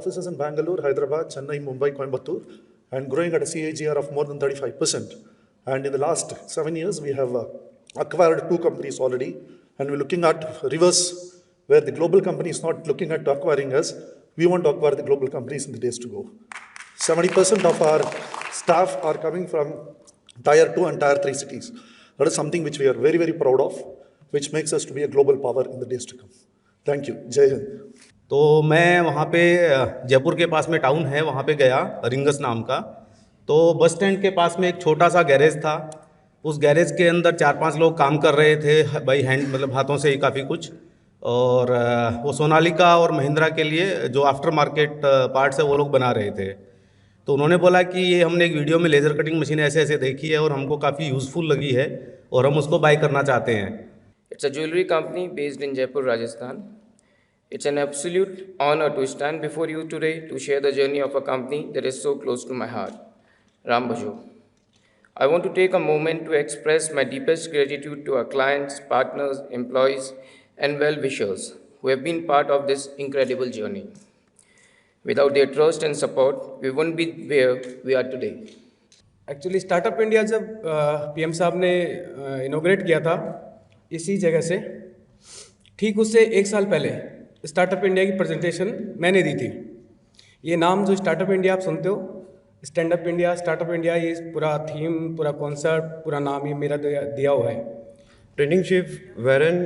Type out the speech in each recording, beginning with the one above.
offices in Bangalore, Hyderabad, Chennai, Mumbai, Coimbatore, and growing at a CAGR of more than 35%. And in the last 7 years, we have acquired 2 companies already, and we're looking at reverse, where the global company is not looking at acquiring us. We want to acquire the global companies in the days to go. 70% of our staff are coming from Tier 2 and Tier 3 cities. That is something which we are very, very proud of, which makes us to be a global power in the days to come. Thank you. Jai Hind. तो मैं वहाँ पे जयपुर के पास में town है, वहाँ पे गया, रिंगस नाम का। तो बस स्टैंड के पास में एक छोटा सा गैरेज था। उस गैरेज के अंदर 4-5 लोग काम कर रहे थे बाई हैंड, मतलब हाथों से ही काफ़ी कुछ। और वो सोनालिका और महिंद्रा के लिए जो आफ्टर मार्केट पार्ट्स है वो लोग बना रहे थे। तो उन्होंने बोला कि ये हमने एक वीडियो में लेज़र कटिंग मशीन ऐसे ऐसे देखी है और हमको काफ़ी यूज़फुल लगी है और हम उसको बाय करना चाहते हैं। It's a jewelry company based in Jaipur, Rajasthan. It's an absolute honor to stand before you today to share the journey of a company that is so close to my heart, Ram Bhajo. I want to take a moment to express my deepest gratitude to our clients, partners, employees, and well-wishers who have been part of this incredible journey. Without their trust and support, we wouldn't be where we are today. Actually startup India जब PM साहब ने inaugurate किया था इसी जगह से, ठीक उससे 1 साल पहले स्टार्टअप इंडिया की प्रेजेंटेशन मैंने दी थी। ये नाम जो स्टार्टअप इंडिया आप सुनते हो, stand up India, startup India, ये पूरा थीम, पूरा कॉन्सेप्ट, पूरा नाम ये मेरा दिया हुआ है। Trainingship Wherein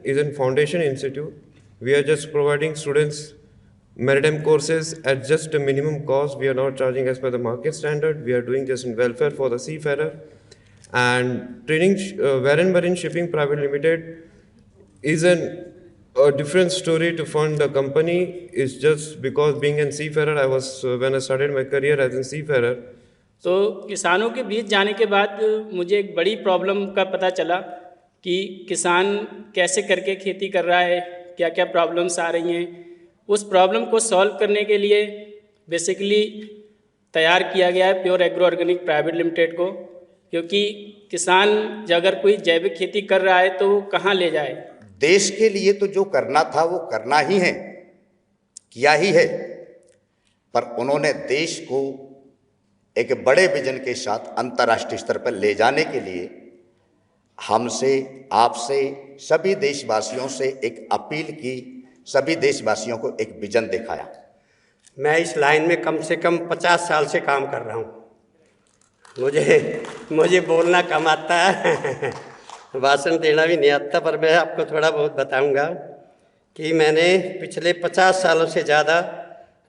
is a foundation institute. We are just providing students maritime courses at just a minimum cost. We are not charging as per the market standard. We are doing this in welfare for the seafarer. And Wherein Shipping Private Limited is a different story to fund the company. Is just because being a seafarer, when I started my career as a seafarer. तो किसानों के बीच जाने के बाद मुझे एक बड़ी problem का पता चला कि किसान कैसे करके खेती कर रहा है, क्या क्या प्रॉब्लम्स आ रही हैं। उस प्रॉब्लम को सॉल्व करने के लिए बेसिकली तैयार किया गया है pure agro organic private limited को, क्योंकि किसान अगर कोई जैविक खेती कर रहा है तो वो कहाँ ले जाए। देश के लिए तो जो करना था वो करना ही है, किया ही है, पर उन्होंने देश को एक बड़े विजन के साथ अंतर्राष्ट्रीय स्तर पर ले जाने के लिए हमसे, आपसे, सभी देशवासियों से एक अपील की, सभी देशवासियों को एक विजन दिखाया। मैं इस लाइन में कम से कम 50 साल से काम कर रहा हूँ। मुझे बोलना कम आता है, भाषण देना भी नहीं आता, पर मैं आपको थोड़ा बहुत बताऊंगा कि मैंने पिछले 50 सालों से ज़्यादा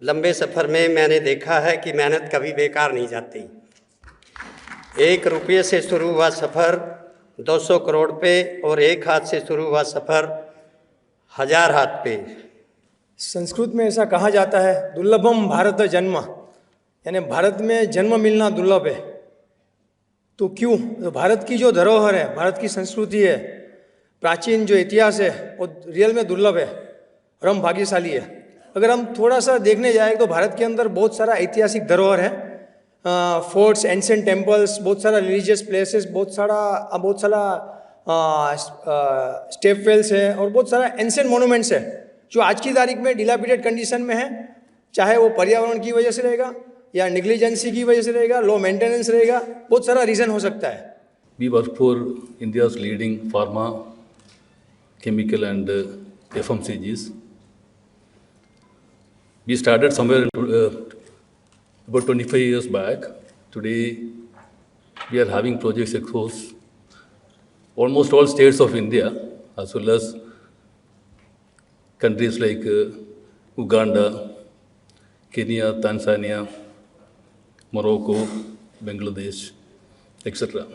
लंबे सफ़र में मैंने देखा है कि मेहनत कभी बेकार नहीं जाती। 1 रुपये से शुरू हुआ सफ़र 200 करोड़ पे, और 1 हाथ से शुरू हुआ सफ़र 1000 हाथ पे। संस्कृत में ऐसा कहा जाता है, दुर्लभम भारत जन्म, यानी भारत में जन्म मिलना दुर्लभ है। तो क्यों? तो भारत की जो धरोहर है, भारत की संस्कृति है, प्राचीन जो इतिहास है, वो रियल में दुर्लभ है और हम भाग्यशाली है। अगर हम थोड़ा सा देखने जाए तो भारत के अंदर बहुत सारा ऐतिहासिक धरोहर है, फोर्ट्स, एंशिएंट टेम्पल्स, बहुत सारा रिलीजियस प्लेसेस, बहुत सारा स्टेप वेल्स है और बहुत सारा एंशिएंट मोनूमेंट्स है जो आज की तारीख में डिलापिडेटेड कंडीशन में है। चाहे वो पर्यावरण की वजह से रहेगा या नेग्लिजेंसी की वजह से रहेगा, लो मेंटेनेंस रहेगा, बहुत सारा रीज़न हो सकता है। We work for India's leading pharma, chemical and FMCGs. We started somewhere about 25 years back. Today, we are having projects across almost all states of India, as well as countries like Uganda, Kenya, Tanzania, Morocco, Bangladesh, etc.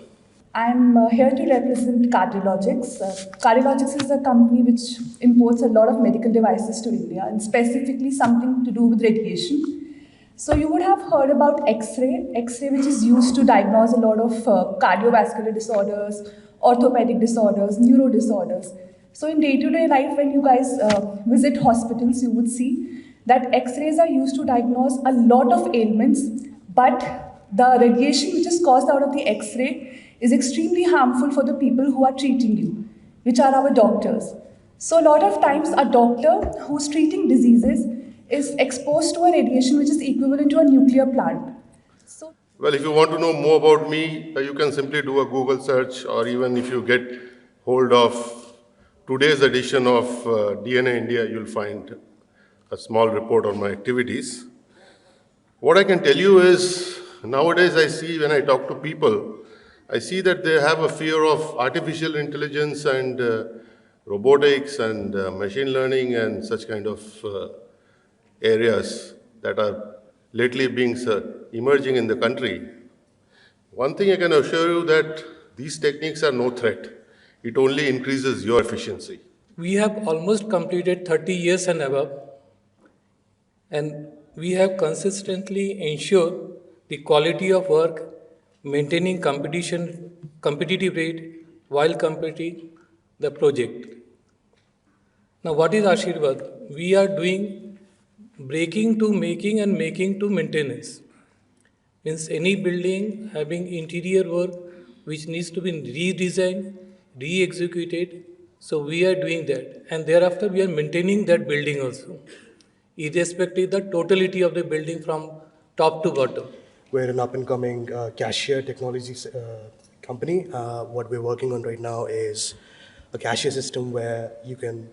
I'm here to represent Cardiologics. Cardiologics is a company which imports a lot of medical devices to India, and specifically something to do with radiation. So you would have heard about X-ray, which is used to diagnose a lot of cardiovascular disorders, orthopedic disorders, neuro disorders. So in day-to-day life, when you guys visit hospitals, you would see that X-rays are used to diagnose a lot of ailments, but the radiation which is caused out of the X-ray is extremely harmful for the people who are treating you, which are our doctors. So a lot of times a doctor who's treating diseases is exposed to a radiation which is equivalent to a nuclear plant. So Well, if you want to know more about me, you can simply do a Google search, or even if you get hold of today's edition of DNA India, you'll find a small report on my activities. What I can tell you is, nowadays I see when I talk to people, I see that they have a fear of artificial intelligence and robotics and machine learning and such kind of areas that are lately being emerging in the country. One thing I can assure you that these techniques are no threat. It only increases your efficiency. We have almost completed 30 years and above, and we have consistently ensured the quality of work, maintaining competitive rate while completing the project. Now, what is Ashirvad? We are doing breaking to making and making to maintenance. Means any building having interior work which needs to be redesigned, re-executed, so we are doing that. And thereafter we are maintaining that building also, irrespective of the totality of the building from top to bottom. We're an up-and-coming cashier technology company. What we're working on right now is a cashier system where you can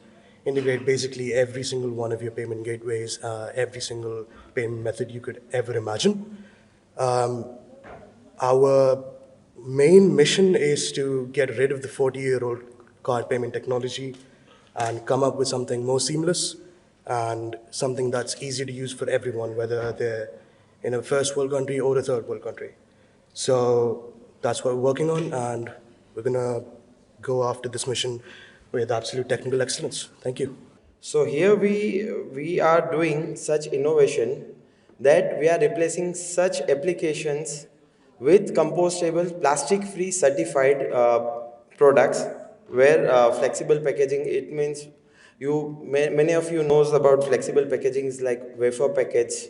integrate basically every single one of your payment gateways, every single payment method you could ever imagine. Our main mission is to get rid of the 40-year-old card payment technology and come up with something more seamless and something that's easy to use for everyone, whether they're in a first world country or a third world country. So that's what we're working on, and we're gonna go after this mission with absolute technical excellence. Thank you. So here we are doing such innovation that we are replacing such applications with compostable, plastic-free certified products where flexible packaging, it means many of you knows about flexible packagings like wafer packets,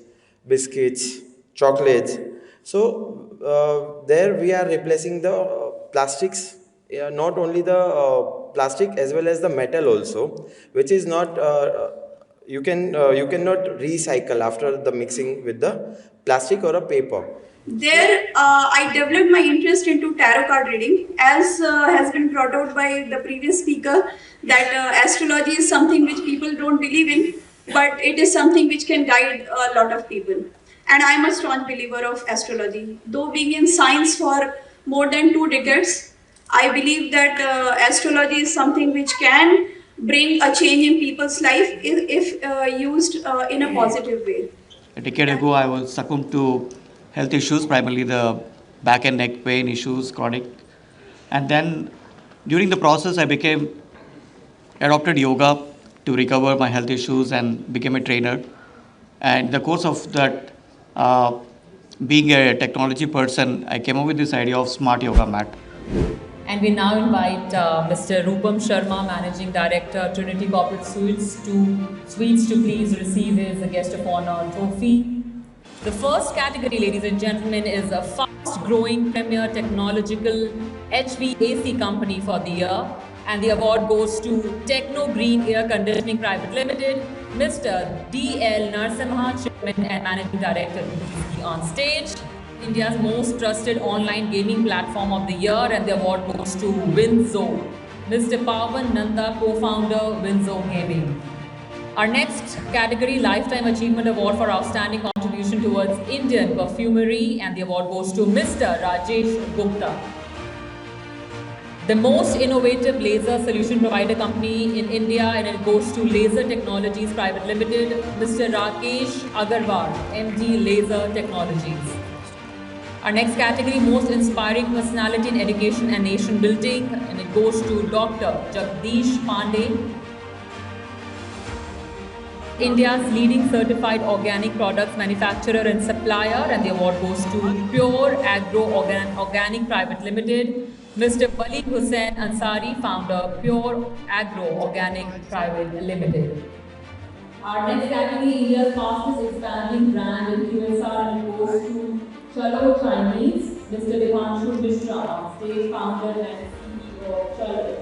biscuits, chocolates. So there we are replacing the plastics, not only the plastic as well as the metal also, which is not you cannot recycle after the mixing with the plastic or a paper. There, I developed my interest into tarot card reading, as has been brought out by the previous speaker, that astrology is something which people don't believe in, but it is something which can guide a lot of people. And I am a strong believer of astrology. Though being in science for more than 2 decades, I believe that astrology is something which can bring a change in people's life if used in a positive way. A decade ago, I was succumbed to health issues, primarily the back and neck pain issues, chronic. And then during the process, I adopted yoga to recover my health issues and became a trainer. And in the course of that, being a technology person, I came up with this idea of smart yoga mat. And we now invite Mr. Rupam Sharma, Managing Director, Trinity Corporate Suites, to please receive his Guest of Honor trophy. The first category, ladies and gentlemen, is a fast-growing premier technological HVAC company for the year. And the award goes to Techno Green Air Conditioning Private Limited, Mr. D.L. Narasimha, Chairman and Managing Director, please be on stage. India's most trusted online gaming platform of the year, and the award goes to Winzo. Mr. Pawan Nanda, co-founder, Winzo Gaming. Our next category, Lifetime Achievement Award for Outstanding Contribution towards Indian Perfumery, and the award goes to Mr. Rajesh Gupta. The most innovative laser solution provider company in India, and it goes to Laser Technologies Private Limited, Mr. Rakesh Agarwal, MD Laser Technologies. Our next category, Most Inspiring Personality in Education and Nation Building, and it goes to Dr. Jagdish Pandey, India's leading certified organic products manufacturer and supplier, and the award goes to Pure Agro Organic Private Limited, Mr. Waleed Hussain Ansari, founder, Pure Agro Organic Private Limited. Our next category, India's fastest expanding brand in QSR, and it goes to Chalo Chinese, Mr. Devanshu Mishra, state founder and CEO of Chalo.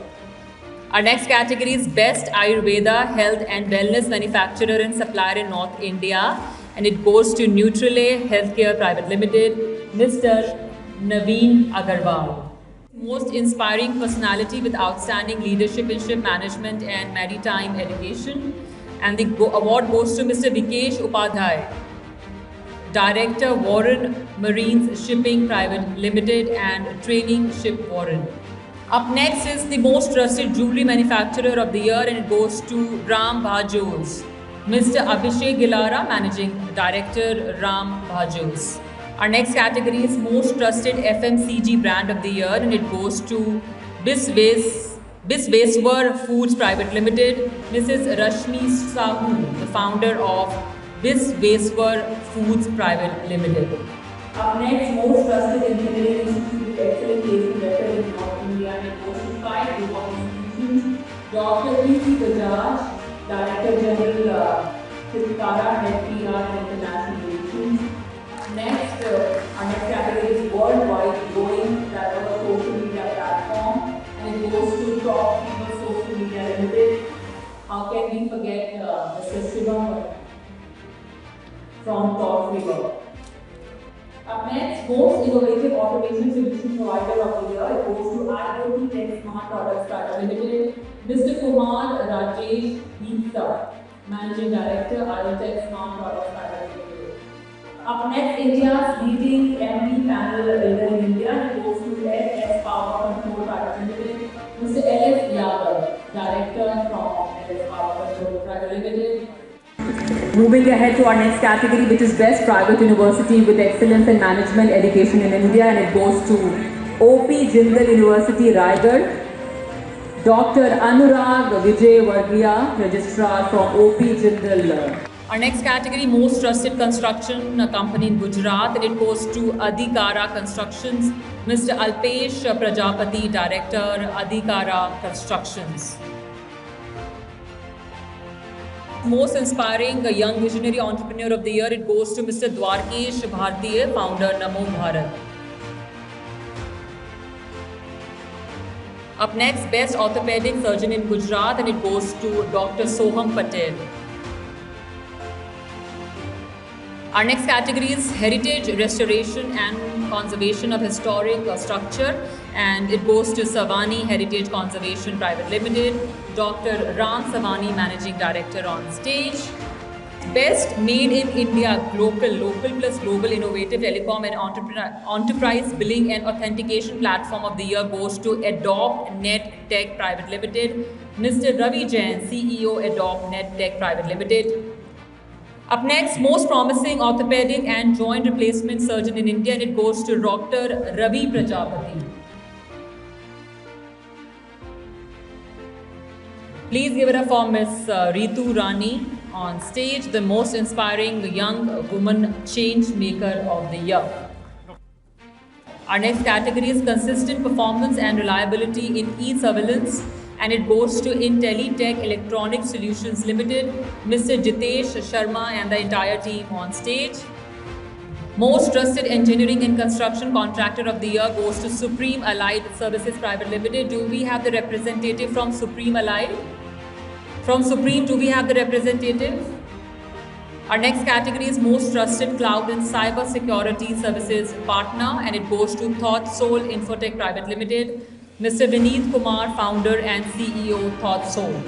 Our next category is Best Ayurveda Health and Wellness Manufacturer and Supplier in North India, and it goes to Nutralay Healthcare Private Limited, Mr. Naveen Agarwal. Most inspiring personality with outstanding leadership in ship management and maritime education, and the award goes to Mr. Vikesh Upadhyay, Director Warren Marines Shipping Private Limited and Training Ship Warren. Up next is the most trusted jewelry manufacturer of the year, and it goes to Ram Bhajos, Mr. Abhishek Gilara, Managing Director, Ram Bhajos. Our next category is most trusted FMCG brand of the year, and it goes to Bisweswar Foods Private Limited, Mrs. Rashmi Sahu, the founder of Bisweswar Foods Private Limited. Up next, most trusted engineering institute with excellent placement record in North India, and it goes to 5 group of institutions. Dr. P.C. Bajaj, Director General, Tilkara, Head PR and International Relations. Next, our next category is worldwide growing diverse social media platform, and it goes to Top Fever Social Media Limited. How can we forget Mr. Shivam from Top Fever? Up next, most innovative automation solution provider of the year, it goes to IoT Tech Smart Products Private Limited, Mr. Kumar Rajesh Deepsa, Managing Director, IoTech Smart Products Private Limited. Up next, India's leading MV panel builder in India, it goes to LS Power Control Private Limited, Mr. LS Yadav, Director from LS Power Control Private Limited. Moving ahead to our next category, which is Best Private University with Excellence in Management Education in India, and it goes to OP Jindal University, Raigad, Dr. Anurag Vijay Varghia, Registrar from OP Jindal. Our next category, Most Trusted Construction Company in Gujarat, and it goes to Adhikara Constructions, Mr. Alpesh Prajapati, Director, Adhikara Constructions. Most inspiring young visionary entrepreneur of the year, it goes to Mr. Dwarkesh Bhartiya, founder Namo Bharat. Up next, Best Orthopedic Surgeon in Gujarat, and it goes to Dr. Soham Patel. Our next category is Heritage Restoration and Conservation of Historic Structure, and it goes to Savani Heritage Conservation Private Limited, Dr. Ram Savani, Managing Director on stage. Best Made in India Local plus Global Innovative Telecom and Enterprise Billing and Authentication Platform of the Year goes to Adopt Net Tech Private Limited, Mr. Ravi Jain, CEO Adopt Net Tech Private Limited. Up next, Most Promising Orthopedic and Joint Replacement Surgeon in India, and it goes to Dr. Ravi Prajapati. Please give it up for Ms. Ritu Rani on stage, the most inspiring young woman change maker of the year. Our next category is Consistent Performance and Reliability in E-Surveillance, and it goes to IntelliTech Electronic Solutions Limited, Mr. Jitesh Sharma and the entire team on stage. Most Trusted Engineering and Construction Contractor of the Year goes to Supreme Allied Services Private Limited. Do we have the representative from Supreme Allied? From Supreme, do we have the representative? Our next category is Most Trusted Cloud and Cyber Security Services Partner, and it goes to ThoughtSoul Infotech Private Limited, Mr. Vineet Kumar, Founder and CEO, ThoughtSoul.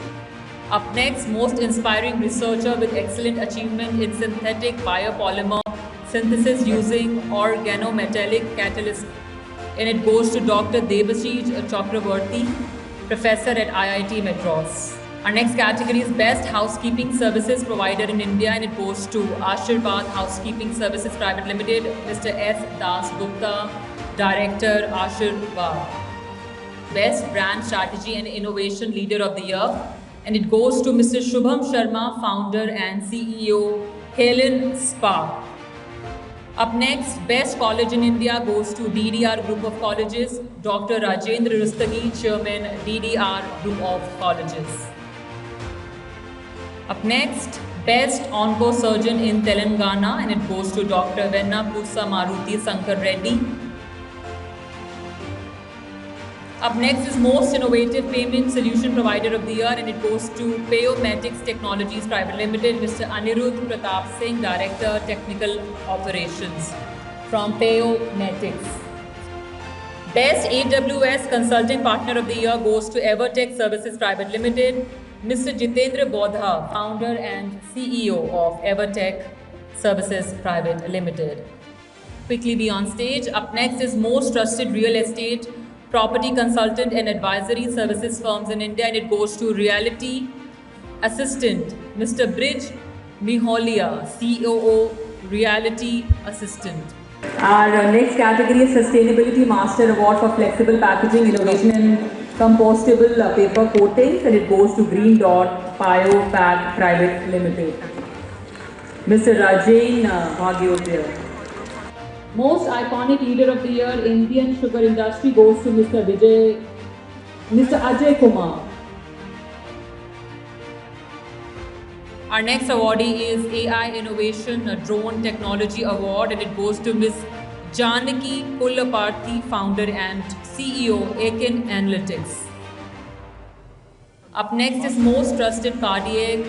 Up next, Most Inspiring Researcher with Excellent Achievement in Synthetic Biopolymer Synthesis Using Organometallic Catalyst, and it goes to Dr. Debashij Chakravarti, Professor at IIT Madras. Our next category is Best Housekeeping Services Provider in India, and it goes to Ashirvad Housekeeping Services Private Limited, Mr. S. Das Gupta, Director, Ashirvad. Best Brand Strategy and Innovation Leader of the Year, and it goes to Mr. Shubham Sharma, Founder and CEO, Helen Spa. Up next, Best College in India goes to DDR Group of Colleges, Dr. Rajendra Rustagi, Chairman, DDR Group of Colleges. Up next, Best Onco Surgeon in Telangana, and it goes to Dr. Vennapusa Maruti Sankar Reddy. Up next is Most Innovative Payment Solution Provider of the Year, and it goes to Payomatics Technologies Private Limited, Mr. Anirudh Pratap Singh, Director Technical Operations from Payomatics. Best AWS Consulting Partner of the Year goes to Evertech Services Private Limited, Mr. Jitendra Bodha, Founder and CEO of Evertech Services Private Limited. Quickly be on stage. Up next is Most Trusted Real Estate Property Consultant and Advisory Services Firms in India, and it goes to Reality Assistant, Mr. Brij Miholia, COO, Reality Assistant. Our next category is Sustainability Master Award for Flexible Packaging, Innovation and Compostable Paper Coatings, and it goes to Green Dot Biopack Private Limited. Mr. Rajain Bhagyotia. Most Iconic Leader of the Year, Indian Sugar Industry, goes to Mr. Ajay Kumar. Our next awardee is AI Innovation Drone Technology Award, and it goes to Ms. Janaki Pullaparthi, Founder and CEO, Akin Analytics. Up next is Most Trusted Cardiac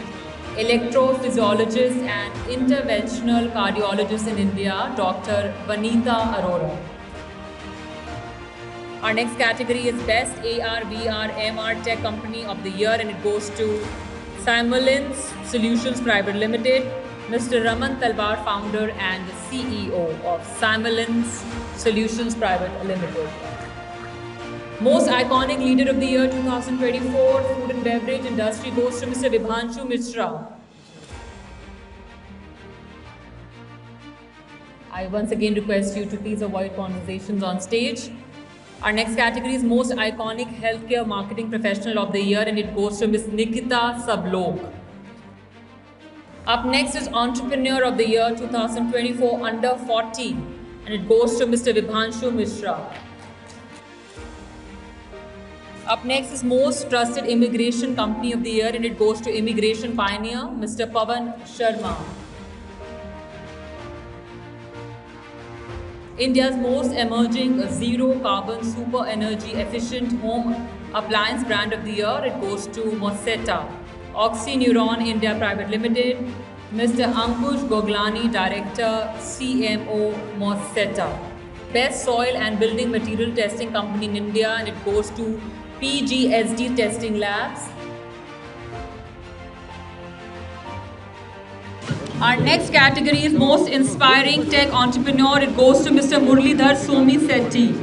Electrophysiologist and Interventional Cardiologist in India, Dr. Vanita Arora. Our next category is Best AR, VR, MR Tech Company of the Year, and it goes to Simulins Solutions Private Limited, Mr. Raman Talwar, Founder and CEO of Simulins Solutions Private Limited. Most Iconic Leader of the Year 2024, Food and Beverage Industry, goes to Mr. Vibhanshu Mishra. I once again request you to please avoid conversations on stage. Our next category is Most Iconic Healthcare Marketing Professional of the Year, and it goes to Ms. Nikita Sablok. Up next is Entrepreneur of the Year 2024 Under 40, and it goes to Mr. Vibhanshu Mishra. Up next is Most Trusted Immigration Company of the Year, and it goes to Immigration Pioneer, Mr. Pavan Sharma. India's Most Emerging Zero Carbon Super Energy Efficient Home Appliance Brand of the Year, it goes to Mosetta. Oxyneuron India Private Limited, Mr. Ankush Goglani, Director, CMO, Mosetta. Best Soil and Building Material Testing Company in India, and it goes to PGSD Testing Labs. Our next category is Most Inspiring Tech Entrepreneur. It goes to Mr. Muralidhar Somi Sethi.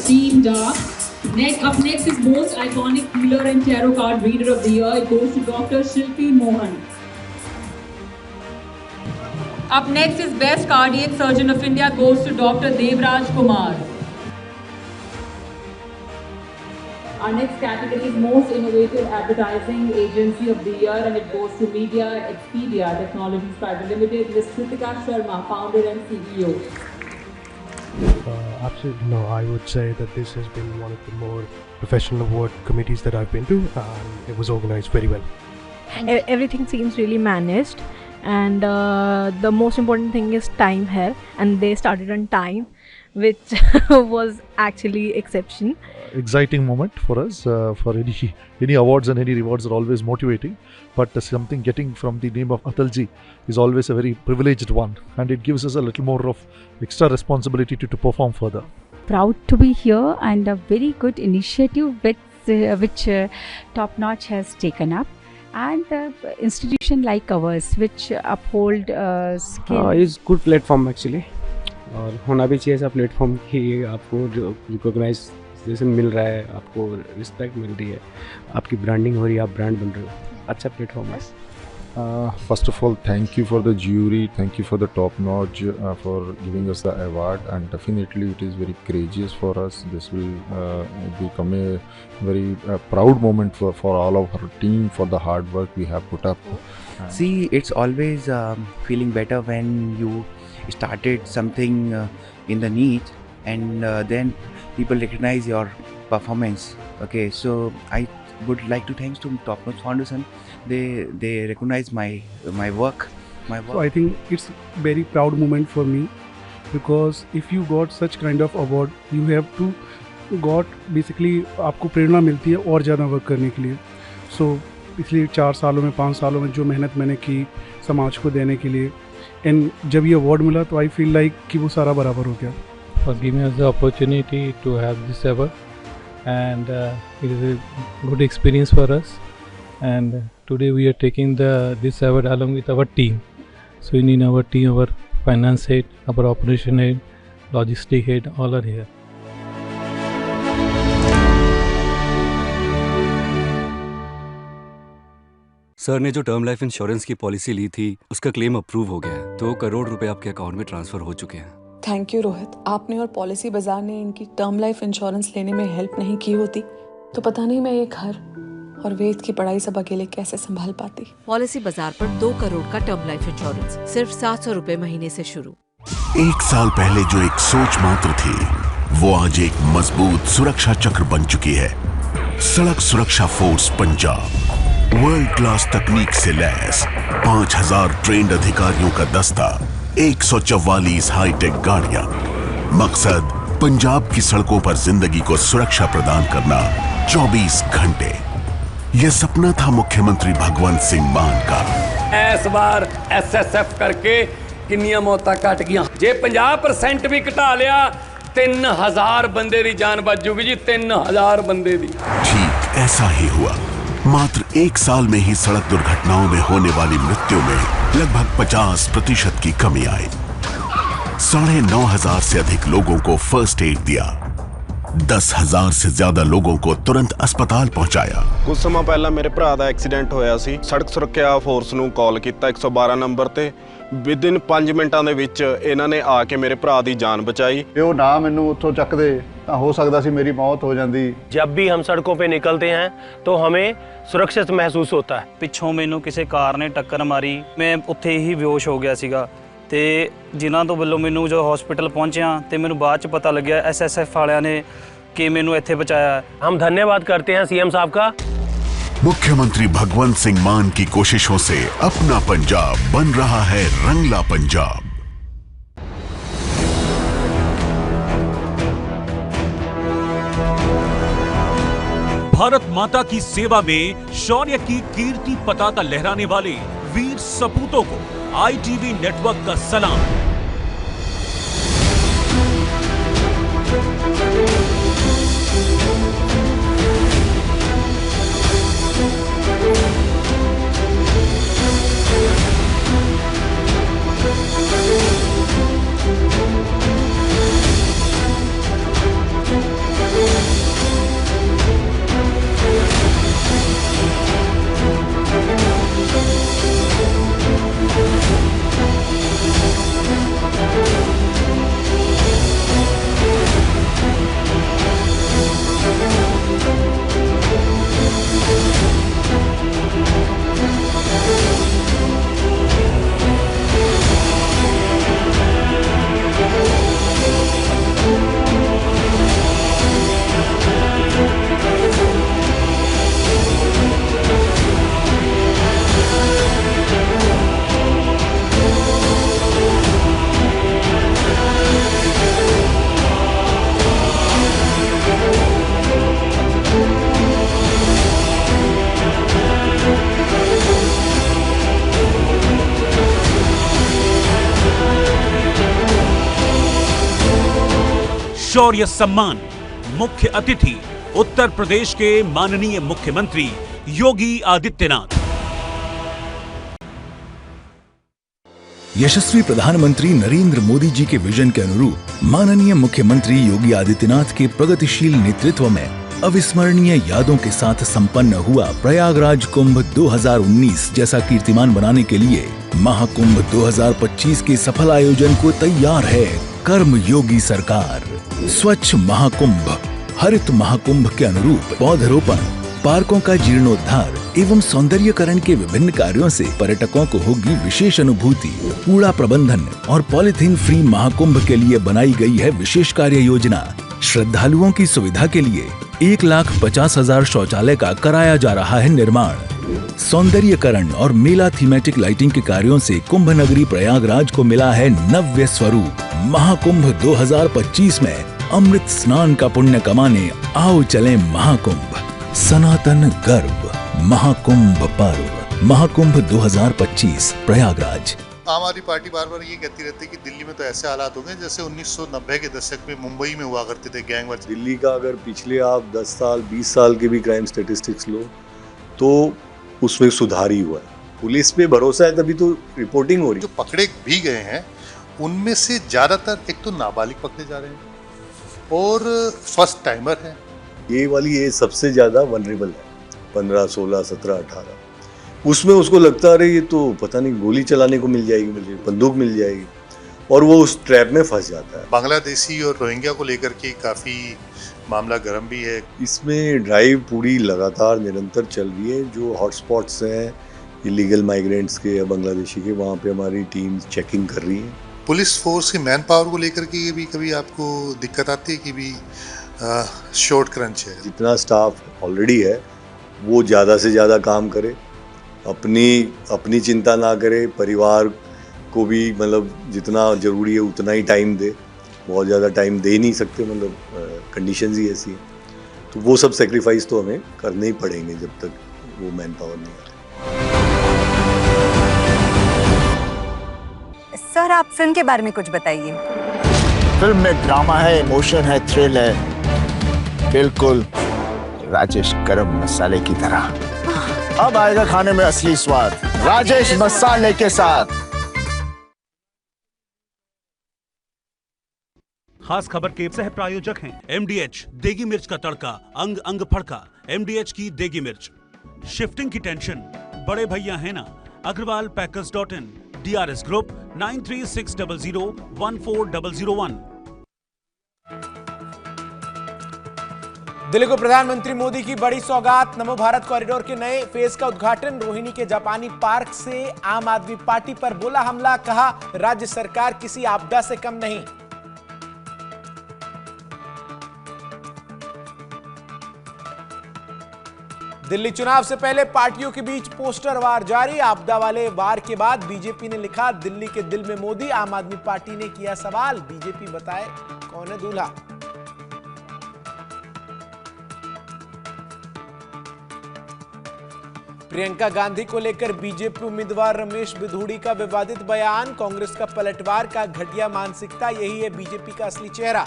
Team Dark. Up next is Most Iconic Healer and Tarot Card Reader of the Year. It goes to Dr. Shilpi Mohan. Up next is Best Cardiac Surgeon of India, goes to Dr. Devraj Kumar. Our next category is Most Innovative Advertising Agency of the Year, and it goes to Media Expedia Technologies Private Limited, Ms. Kritika Sharma, Founder and CEO. Absolutely no. I would say that this has been one of the more professional award committees that I've been to, and it was organized very well. Everything seems really managed, and the most important thing is time here, and they started on time, which was actually exception. Exciting moment for us. For any awards and any rewards are always motivating, but something getting from the name of Atalji is always a very privileged one, and it gives us a little more of extra responsibility to perform further. Proud to be here, and a very good initiative which Top Notch has taken up, and institution like ours which uphold skill. is good platform actually, और होना भी चाहिए ऐसा platform कि आपको जो recognition मिल रहा है, आपको रिस्पेक्ट मिल रही है, आपकी ब्रांडिंग हो रही है, आप ब्रांड बन रहे हो, अच्छा प्लेटफॉर्म है. First of all, thank you for the jury, thank you for the Top Notch for giving us the award, and definitely it is very courageous for us. This will become a very proud moment for all of our team for the hard work we have put up. See, it's always feeling better when you started something in the niche, and then people recognize your performance. Okay, so I would like to thanks to Top Notch Foundation. They recognize my work. So I think it's very proud moment for me because if you got such kind of award, you have to got basically आपको प्रेरणा मिलती है और ज़्यादा work करने के लिए. So पिछले 4 सालों में 5 सालों में जो मेहनत मैंने की समाज को देने के लिए, एंड जब ये अवार्ड मिला तो आई फील लाइक कि वो सारा बराबर हो गया. For giving us the opportunity to have this award, and it is a good experience for us. And today we are taking this award along with our team. So in our team, our finance head, our operation head, logistic head, all are here. Sir ने जो term life insurance की policy ली थी उसका claim approve हो गया है, 2 करोड़ रुपए आपके अकाउंट में ट्रांसफर हो चुके हैं. Thank you Rohit. आपने और पॉलिसी बाजार ने इनकी टर्म लाइफ इंश्योरेंस लेने में हेल्प नहीं की होती तो पता नहीं मैं ये घर और वेद की पढ़ाई सब अकेले कैसे संभाल पाती. पॉलिसी बाजार पर 2 करोड़ का टर्म लाइफ इंश्योरेंस सिर्फ 700 रुपए महीने से शुरू. 1 साल पहले जो एक सोच मात्र थी, वो आज एक मजबूत सुरक्षा चक्र बन चुकी है. सड़क सुरक्षा फोर्स पंजाब, वर्ल्ड क्लास तकनीक से लैस 5000 ट्रेंड अधिकारियों का दस्ता, 144 हाईटेक गाड़ियां. मकसद पंजाब की सड़कों पर जिंदगी को सुरक्षा प्रदान करना 24 घंटे. यह सपना था मुख्यमंत्री भगवंत सिंह मान का. इस बार SSF करके किन्नियां मौतां घट गईयां. जे 50% भी घटा लिया 3000 बंदे दी जान बच जूगी जी. 3000 बंदे दी. ठीक ऐसा ही हुआ. मात्र 1 साल में ही सड़क दुर्घटनाओं में होने वाली मृत्यु में लगभग 50% की कमी आई. 9,500 से अधिक लोगों को फर्स्ट एड दिया. 10,000 से ज्यादा लोगों को तुरंत अस्पताल पहुंचाया. कुछ समय पहला मेरे भरा दा एक्सीडेंट होया सी. सड़क सुरक्षा फोर्स ਨੂੰ ਕਾਲ ਕੀਤਾ 112 ਨੰਬਰ ਤੇ. ਵਿਦਿਨ 5 ਮਿੰਟਾਂ ਦੇ ਵਿੱਚ ਇਹਨਾਂ ਨੇ ਆ ਕੇ ਮੇਰੇ ਭਰਾ ਦੀ ਜਾਨ ਬਚਾਈ. ਉਹ ਨਾ ਮੈਨੂੰ ਉੱਥੋਂ ਚੱਕਦੇ ਤਾਂ ਹੋ ਸਕਦਾ ਸੀ ਮੇਰੀ मौत हो जाती. जब भी हम सड़कों पे निकलते हैं तो हमें सुरक्षित महसूस होता है. ਪਿੱਛੋਂ ਮੈਨੂੰ ਕਿਸੇ ਕਾਰ ਨੇ ਟੱਕਰ ਮਾਰੀ. ਮੈਂ ਉੱਥੇ ਹੀ ਬੇਹੋਸ਼ ਹੋ ਗਿਆ ਸੀਗਾ ਤੇ ਜਿਨ੍ਹਾਂ ਤੋਂ ਵੱਲੋਂ ਮੈਨੂੰ ਜੋ ਹਸਪੀਟਲ ਪਹੁੰਚਿਆ ਤੇ ਮੈਨੂੰ ਬਾਅਦ ਚ ਪਤਾ ਲੱਗਿਆ SSF ਵਾਲਿਆਂ ਨੇ कि मैनू इत्थे बचाया. हम धन्यवाद करते हैं CM साहब का. मुख्यमंत्री भगवंत सिंह मान की कोशिशों से अपना पंजाब बन रहा है रंगला पंजाब. भारत माता की सेवा में शौर्य की कीर्ति पताका लहराने वाले वीर सपूतों को ITV नेटवर्क का सलाम. शौर्य सम्मान मुख्य अतिथि उत्तर प्रदेश के माननीय मुख्यमंत्री योगी आदित्यनाथ. यशस्वी प्रधानमंत्री नरेंद्र मोदी जी के विजन के अनुरूप माननीय मुख्यमंत्री योगी आदित्यनाथ के प्रगतिशील नेतृत्व में अविस्मरणीय यादों के साथ संपन्न हुआ प्रयागराज कुंभ 2019 जैसा कीर्तिमान बनाने के लिए महाकुंभ 2025 के सफल आयोजन को तैयार है कर्म योगी सरकार. स्वच्छ महाकुंभ, हरित महाकुंभ के अनुरूप पौधरोपण, पार्कों का जीर्णोद्धार एवं सौंदर्यीकरण के विभिन्न कार्यों से पर्यटकों को होगी विशेष अनुभूति. कूड़ा प्रबंधन और पॉलिथीन फ्री महाकुंभ के लिए बनाई गई है विशेष कार्य योजना. श्रद्धालुओं की सुविधा के लिए 1,50,000 शौचालय का कराया जा रहा है निर्माण. सौंदर्यीकरण और मेला थीमेटिक लाइटिंग के कार्यों से कुंभ नगरी प्रयागराज को मिला है नव्य स्वरूप. महाकुंभ 2025 में अमृत स्नान का पुण्य कमाने आओ चलें महाकुंभ। सनातन गर्व महाकुंभ पर्व, महाकुंभ 2025 प्रयागराज। आम आदमी पार्टी बार बार ये कहती रहती है कि दिल्ली में तो ऐसे हालात हो गए जैसे 1990 के दशक में मुंबई में हुआ करते थे गैंग वार। दिल्ली का अगर पिछले आप 10 साल 20 साल के भी क्राइम स्टेटिस्टिक्स लो तो उसमें सुधार ही हुआ है। पुलिस पे भरोसा है तभी तो रिपोर्टिंग हो रही है। जो पकड़े भी गए हैं उनमें से ज़्यादातर एक तो नाबालिग पकड़े जा रहे हैं और फर्स्ट टाइमर है। ये वाली एज सबसे ज़्यादा वनरेबल है, 15, 16, 17, 18। उसमें उसको लगता है ये तो पता नहीं गोली चलाने को मिल जाएगी, मुझे बंदूक मिल जाएगी, और वो उस ट्रैप में फंस जाता है। बांग्लादेशी और रोहिंग्या को लेकर के काफ़ी मामला गर्म भी है। इसमें ड्राइव पूरी लगातार निरंतर चल रही है। जो हॉटस्पॉट्स हैं इलीगल माइग्रेंट्स के या बांग्लादेशी के, वहाँ पे हमारी टीम चेकिंग कर रही है। पुलिस फोर्स की मैन पावर को लेकर के ये भी कभी आपको दिक्कत आती है कि भी शॉर्ट क्रंच है? जितना स्टाफ ऑलरेडी है वो ज़्यादा से ज़्यादा काम करे, अपनी चिंता ना करे, परिवार को भी मतलब जितना ज़रूरी है उतना ही टाइम दे। बहुत ज़्यादा टाइम दे नहीं सकते, मतलब कंडीशंस ही ऐसी हैं। तो वो सब सेक्रीफाइस तो हमें करने ही पड़ेंगे जब तक वो मैन पावर नहीं आती। सर आप फिल्म के बारे में कुछ बताइए। फिल्म में ड्रामा है, इमोशन है, थ्रिल है, बिल्कुल राजेश गरम मसाले की तरह। अब आएगा खाने में असली स्वाद राजेश मसाले के साथ। खास खबर के सह प्रायोजक हैं MDH देगी मिर्च का तड़का, अंग अंग फड़का। MDH की देगी मिर्च, शिफ्टिंग की टेंशन बड़े भैया है ना। Agarwal Packers, DRS group 9360014001। Delhi को प्रधानमंत्री मोदी की बड़ी सौगात, नमो भारत कॉरिडोर के नए फेज का उद्घाटन। रोहिणी के जापानी पार्क से आम आदमी पार्टी पर बोला हमला, कहा राज्य सरकार किसी आपदा से कम नहीं। दिल्ली चुनाव से पहले पार्टियों के बीच पोस्टर वार जारी। आपदा वाले वार के बाद बीजेपी ने लिखा दिल्ली के दिल में मोदी। आम आदमी पार्टी ने किया सवाल, बीजेपी बताए कौन है दूल्हा। प्रियंका गांधी को लेकर बीजेपी उम्मीदवार रमेश बिधूड़ी का विवादित बयान। कांग्रेस का पलटवार का घटिया मानसिकता, यही है बीजेपी का असली चेहरा।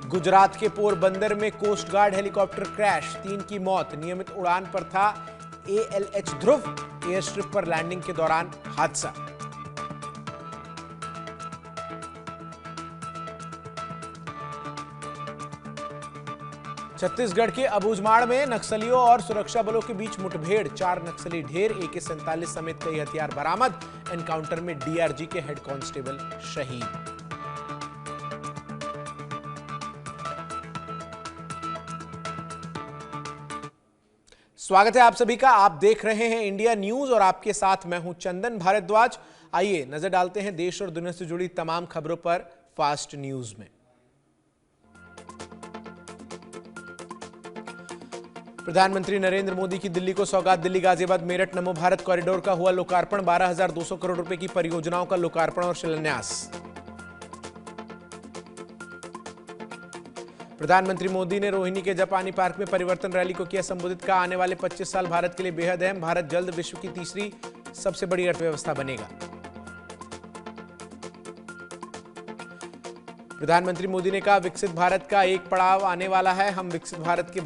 गुजरात के पोरबंदर में कोस्ट गार्ड हेलीकॉप्टर क्रैश, 3 की मौत। नियमित उड़ान पर था ALH ध्रुव, एयर स्ट्रिप पर लैंडिंग के दौरान हादसा। छत्तीसगढ़ के अबूझमाड़ में नक्सलियों और सुरक्षा बलों के बीच मुठभेड़, 4 नक्सली ढेर, AK-47 समेत कई हथियार बरामद। एनकाउंटर में DRG के हेड कांस्टेबल शहीद। स्वागत है आप सभी का। आप देख रहे हैं इंडिया न्यूज और आपके साथ मैं हूं चंदन भारद्वाज। आइए नजर डालते हैं देश और दुनिया से जुड़ी तमाम खबरों पर फास्ट न्यूज में। प्रधानमंत्री नरेंद्र मोदी की दिल्ली को सौगात। दिल्ली गाजियाबाद मेरठ नमो भारत कॉरिडोर का हुआ लोकार्पण। 12,200 करोड़ रुपए की परियोजनाओं का लोकार्पण और शिलान्यास। प्रधानमंत्री मोदी ने रोहिणी के जापानी पार्क में परिवर्तन रैली को किया संबोधित, कहा आने वाले 25 साल भारत के लिए बेहद अहम। भारत जल्द विश्व की तीसरी सबसे बड़ी अर्थव्यवस्था बनेगा। प्रधानमंत्री मोदी ने कहा विकसित भारत का एक पड़ाव आने वाला है। हम विकसित भारत के